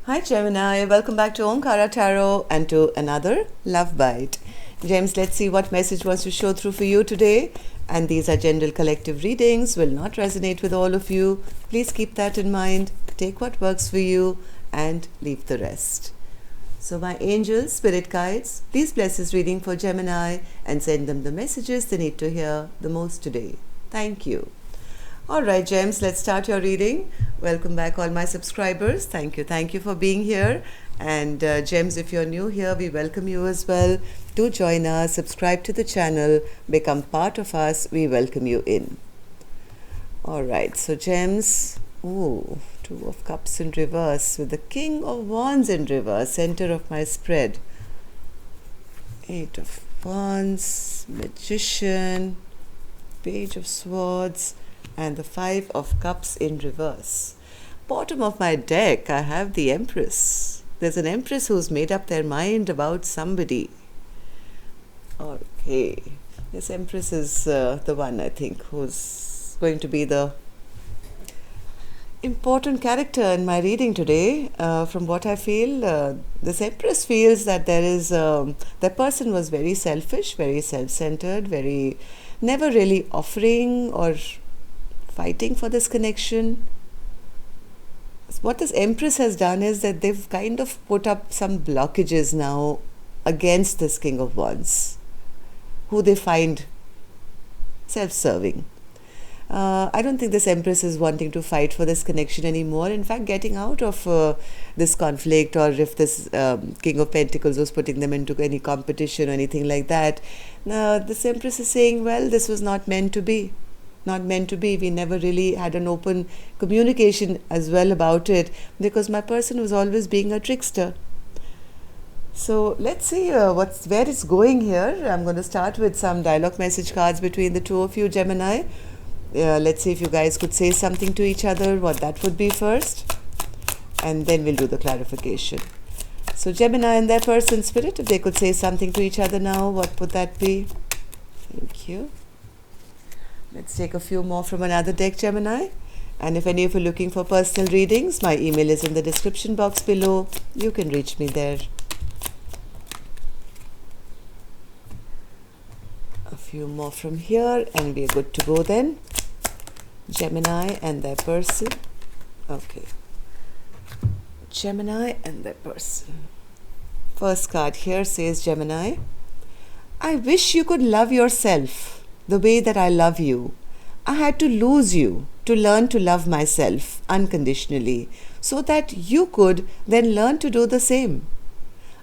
Hi Gemini, welcome back to Omkara Tarot and to another Love Bite. James, let's see what message wants to show through for you today. And these are general collective readings, will not resonate with all of you. Please keep that in mind. Take what works for you and leave the rest. So my angels, spirit guides, please bless this reading for Gemini and send them the messages they need to hear the most today. Thank you. All right, Gems, let's start your reading. Welcome back, all my subscribers. Thank you. Thank you for being here. And Gems, if you're new here, we welcome you as well. Do join us, subscribe to the channel, become part of us. We welcome you in. All right, so Gems, Two of Cups in reverse with the King of Wands in reverse, center of my spread. Eight of Wands, Magician, Page of Swords, and the Five of Cups in reverse. Bottom of my deck, I have the Empress. There's an Empress who's made up their mind about somebody. Okay, this Empress is the one, I think, who's going to be the important character in my reading today. From what I feel, this Empress feels that that person was very selfish, very self-centered, very never really offering or fighting for this connection. What this Empress has done is that they've kind of put up some blockages now against this King of Wands, who they find self-serving. I don't think this Empress is wanting to fight for this connection anymore. In fact, getting out of this conflict, or if this King of Pentacles was putting them into any competition or anything like that, this Empress is saying, well, this was not meant to be. Not meant to be. We never really had an open communication as well about it, because my person was always being a trickster. So let's see where it's going here. I'm going to start with some dialogue message cards between the two of you, Gemini. Let's see if you guys could say something to each other, what that would be first, and then we'll do the clarification. So Gemini and their person, spirit, if they could say something to each other now, what would that be? Thank you. Let's take a few more from another deck, Gemini. And if any of you are looking for personal readings, my email is in the description box below. You can reach me there. A few more from here and we are good to go then. Gemini and their person. Okay. Gemini and their person. First card here says, Gemini, I wish you could love yourself the way that I love you. I had to lose you to learn to love myself unconditionally, so that you could then learn to do the same.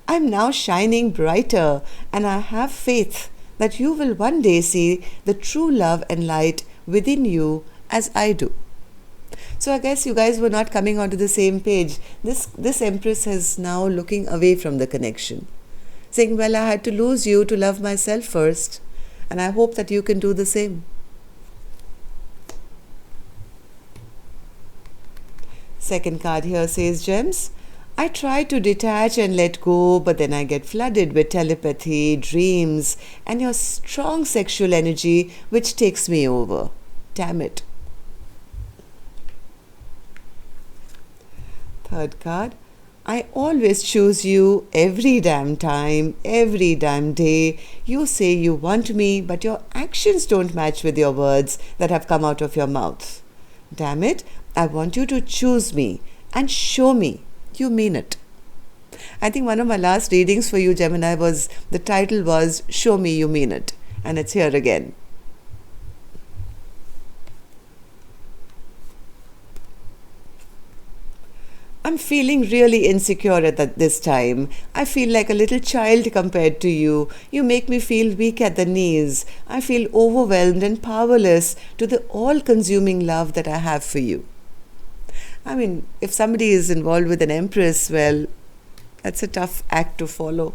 I'm now shining brighter, and I have faith that you will one day see the true love and light within you as I do. So I guess you guys were not coming onto the same page. This Empress is now looking away from the connection, saying, well, I had to lose you to love myself first, and I hope that you can do the same. Second card here says, Gems, I try to detach and let go, but then I get flooded with telepathy, dreams, and your strong sexual energy, which takes me over. Damn it. Third card, I always choose you every damn time, every damn day. You say you want me, but your actions don't match with your words that have come out of your mouth. Damn it, I want you to choose me and show me you mean it. I think one of my last readings for you, Gemini, the title was Show Me You Mean It. And it's here again. I'm feeling really insecure at this time. I feel like a little child compared to you. You make me feel weak at the knees. I feel overwhelmed and powerless to the all-consuming love that I have for you. I mean, if somebody is involved with an Empress, well, that's a tough act to follow.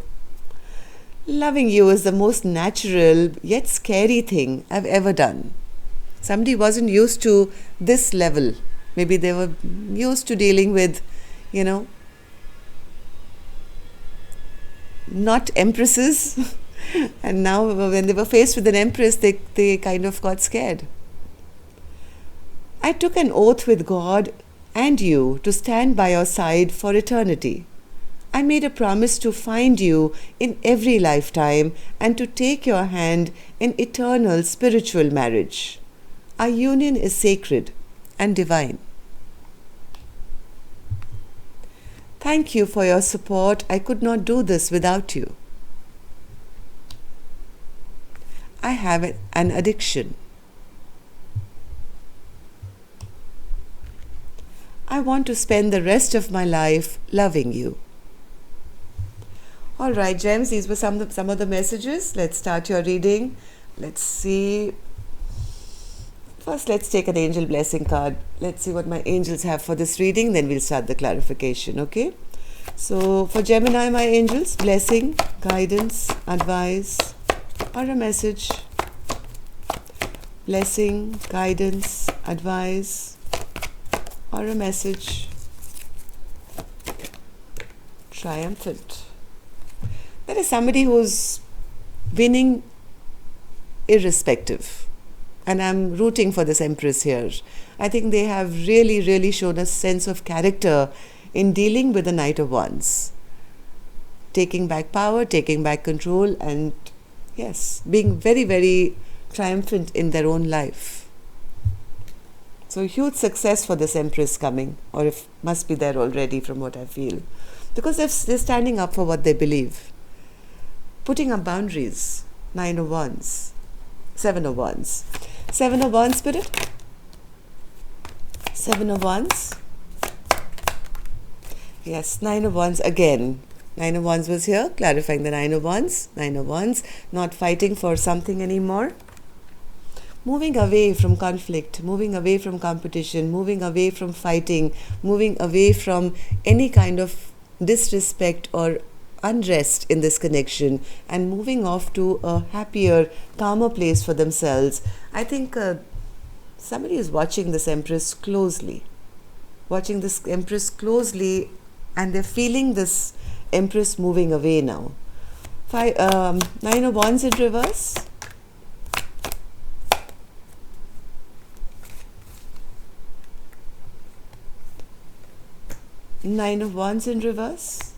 Loving you is the most natural yet scary thing I've ever done. Somebody wasn't used to this level. Maybe they were used to dealing with, not Empresses. And now when they were faced with an Empress, they kind of got scared. I took an oath with God and you to stand by your side for eternity. I made a promise to find you in every lifetime and to take your hand in eternal spiritual marriage. Our union is sacred and divine. Thank you for your support. I could not do this without you. I have an addiction. I want to spend the rest of my life loving you. All right, gems, these were some of the messages. Let's start your reading. Let's see. First, let's take an angel blessing card. Let's see what my angels have for this reading. Then we'll start the clarification, okay? So, for Gemini, my angels, blessing, guidance, advice, or a message. Blessing, guidance, advice, or a message. Triumphant. There is somebody who's winning irrespective. And I'm rooting for this Empress here. I think they have really, really shown a sense of character in dealing with the Knight of Wands. Taking back power, taking back control, and yes, being very, very triumphant in their own life. So huge success for this Empress coming, or if must be there already from what I feel. Because they're standing up for what they believe. Putting up boundaries. 9 of Wands. 7 of Wands. 7 of Wands, Spirit. 7 of Wands. Yes, 9 of Wands again. 9 of Wands was here, clarifying the 9 of Wands. 9 of Wands, not fighting for something anymore. Moving away from conflict, moving away from competition, moving away from fighting, moving away from any kind of disrespect or unrest in this connection, and moving off to a happier, calmer place for themselves. I think somebody is watching this Empress closely. Watching this Empress closely, and they're feeling this Empress moving away now. 9 of Wands in reverse. 9 of Wands in reverse.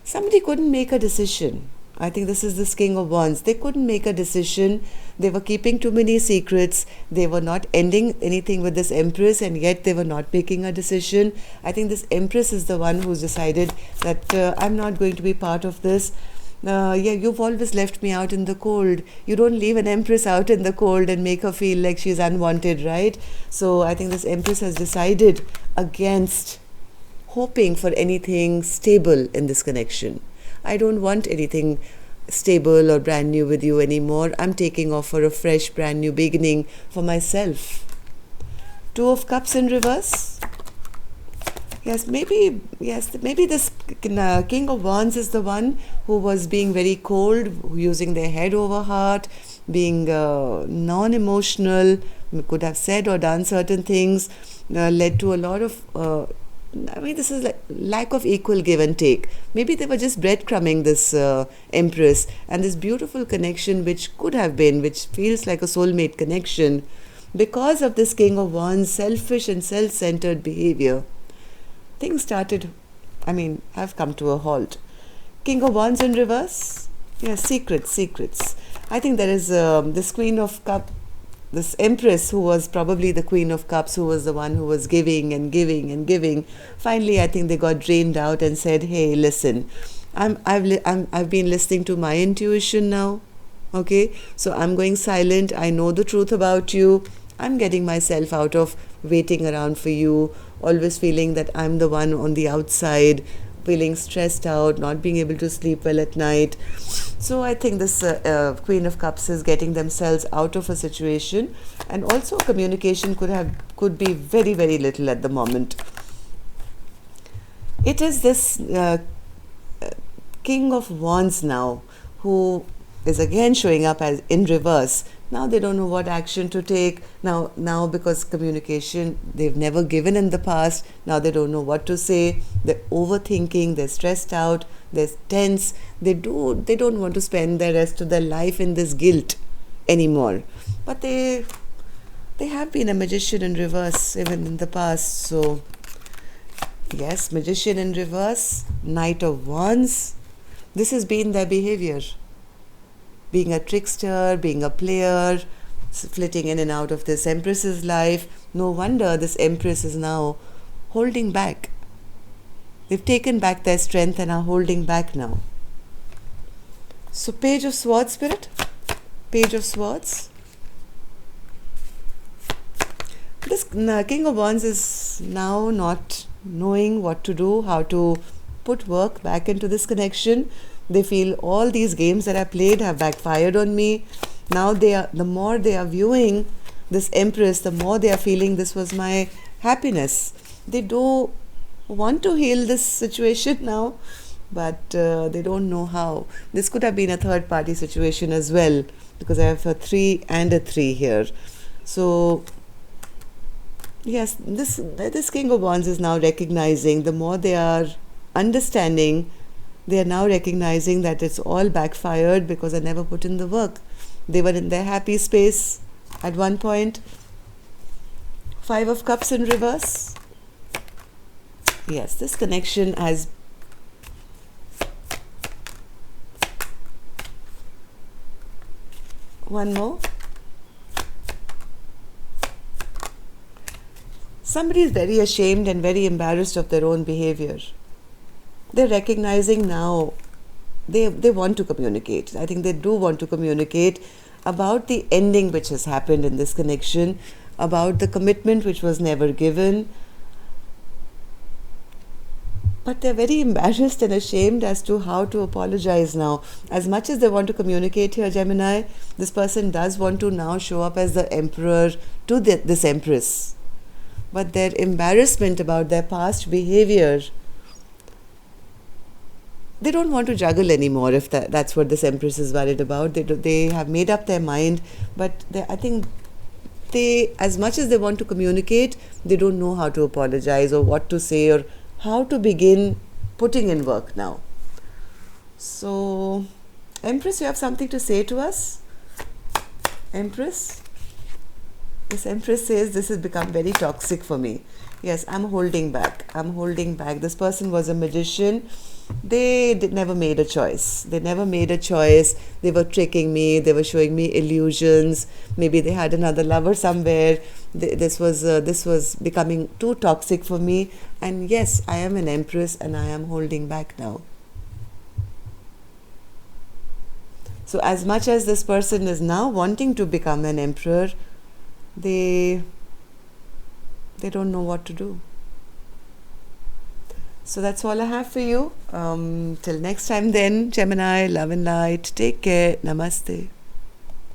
Somebody couldn't make a decision. I think this is this King of Wands. They couldn't make a decision. They were keeping too many secrets. They were not ending anything with this Empress, and yet they were not making a decision. I think this Empress is the one who's decided that I'm not going to be part of this. You've always left me out in the cold. You don't leave an Empress out in the cold and make her feel like she's unwanted, right? So I think this Empress has decided against hoping for anything stable in this connection. I don't want anything stable or brand new with you anymore. I'm taking off for a fresh, brand new beginning for myself. 2 of Cups in reverse. Maybe this King of Wands is the one who was being very cold, using their head over heart, being non-emotional, could have said or done certain things, led to a lot of this is like lack of equal give and take. Maybe they were just breadcrumbing this Empress, and this beautiful connection which could have been, which feels like a soulmate connection, because of this King of Wands' selfish and self-centered behavior, things started, have come to a halt. King of Wands in reverse. Secrets. I think there is this Queen of Cups, this Empress who was probably the Queen of Cups, who was the one who was giving and giving and giving. Finally, I think they got drained out and said, "Hey, listen, I've been listening to my intuition now. Okay, so I'm going silent. I know the truth about you. I'm getting myself out of waiting around for you, always feeling that I'm the one on the outside, feeling stressed out, not being able to sleep well at night." So I think this Queen of Cups is getting themselves out of a situation, and also communication could be very, very little at the moment. It is this King of Wands now who is again showing up as in reverse. Now they don't know what action to take. Now because communication they've never given in the past, now they don't know what to say. They're overthinking, they're stressed out, they're tense. They don't want to spend the rest of their life in this guilt anymore. But they They have been a magician in reverse even in the past. So, yes, magician in reverse, Knight of Wands. This has been their behavior. Being a trickster, being a player, flitting in and out of this Empress's life. No wonder this Empress is now holding back. They've taken back their strength and are holding back now. So, Page of Swords, Spirit. Page of Swords. This King of Wands is now not knowing what to do, how to put work back into this connection. They feel all these games that I played have backfired on me. Now the more they are viewing this Empress, the more they are feeling this was my happiness. They do want to heal this situation now, but they don't know how. This could have been a third party situation as well, because I have a 3 and a 3 here. So yes, this King of Wands is now recognizing, the more they are understanding, they are now recognizing that it's all backfired because I never put in the work. They were in their happy space at one point. 5 of Cups in reverse. Yes, this connection has one more. Somebody is very ashamed and very embarrassed of their own behavior. They're recognizing now they want to communicate. I think they do want to communicate about the ending which has happened in this connection, about the commitment which was never given. But they're very embarrassed and ashamed as to how to apologize now. As much as they want to communicate here, Gemini, this person does want to now show up as the Emperor to this Empress. But their embarrassment about their past behavior, they don't want to juggle anymore, if that's what this Empress is worried about. They have made up their mind, but I think as much as they want to communicate, they don't know how to apologize or what to say or how to begin putting in work now. So, Empress, you have something to say to us? Empress? This Empress says this has become very toxic for me. Yes, I'm holding back. I'm holding back. This person was a magician. They never made a choice. They never made a choice. They were tricking me. They were showing me illusions. Maybe they had another lover somewhere. This was becoming too toxic for me. And yes, I am an Empress and I am holding back now. So as much as this person is now wanting to become an Emperor, they don't know what to do. So that's all I have for you. Till next time then, Gemini, love and light. Take care. Namaste.